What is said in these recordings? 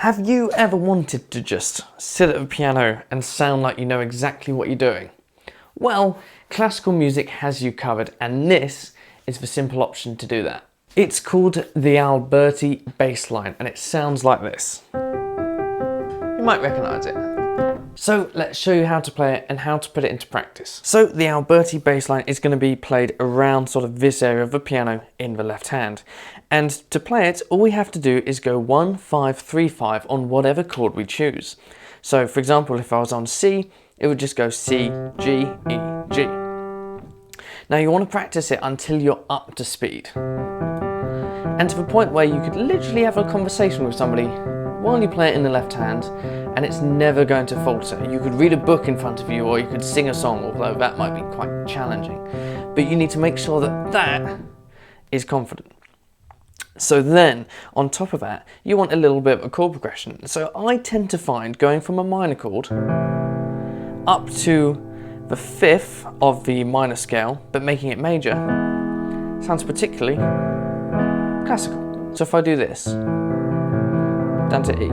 Have you ever wanted to just sit at a piano and sound like you know exactly what you're doing? Well, classical music has you covered, and this is the simple option to do that. It's called the Alberti bass line, and it sounds like this. You might recognise it. So let's show you how to play it and how to put it into practice. So the Alberti bass line is going to be played around sort of this area of the piano in the left hand. And to play it, all we have to do is go 1, 5, 3, 5 on whatever chord we choose. So for example, if I was on C, it would just go C, G, E, G. Now you want to practice it until you're up to speed. And to the point where you could literally have a conversation with somebody while you play it in the left hand, and it's never going to falter. You could read a book in front of you, or you could sing a song, although that might be quite challenging. But you need to make sure that that is confident. So then, on top of that, you want a little bit of a chord progression. So I tend to find going from a minor chord up to the 5th of the minor scale, but making it major, sounds particularly classical. So if I do this, down to E,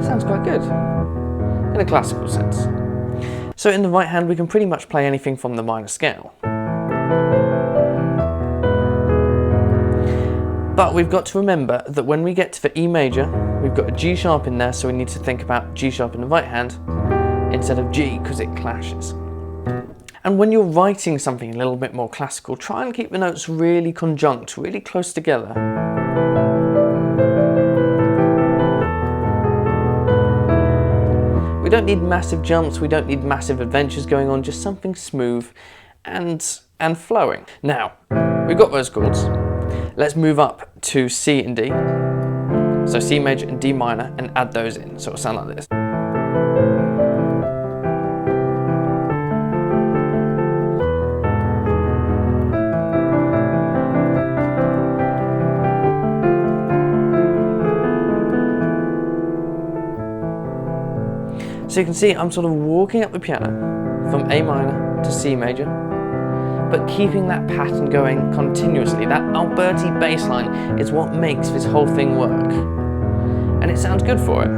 sounds quite good in a classical sense. So in the right hand we can pretty much play anything from the minor scale. But we've got to remember that when we get to the E major, we've got a G sharp in there, so we need to think about G sharp in the right hand instead of G, because it clashes. And when you're writing something a little bit more classical, try and keep the notes really conjunct, really close together. We don't need massive jumps, we don't need massive adventures going on, just something smooth and flowing. Now, we've got those chords. Let's move up to C and D. So C major and D minor, and add those in, so it'll sound like this. So you can see I'm sort of walking up the piano from A minor to C major, but keeping that pattern going continuously. That Alberti bass line is what makes this whole thing work. And it sounds good for it.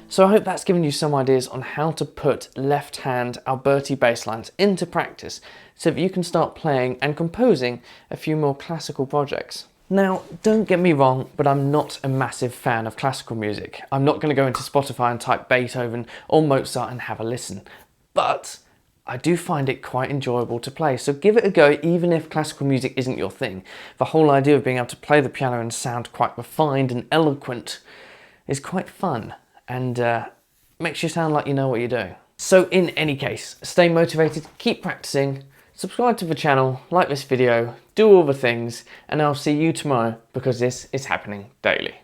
So I hope that's given you some ideas on how to put left hand Alberti bass lines into practice so that you can start playing and composing a few more classical projects. Now, don't get me wrong, but I'm not a massive fan of classical music. I'm not going to go into Spotify and type Beethoven or Mozart and have a listen. But I do find it quite enjoyable to play, so give it a go even if classical music isn't your thing. The whole idea of being able to play the piano and sound quite refined and eloquent is quite fun, and makes you sound like you know what you're doing. So in any case, stay motivated, keep practicing, subscribe to the channel, like this video, do all the things, and I'll see you tomorrow because this is happening daily.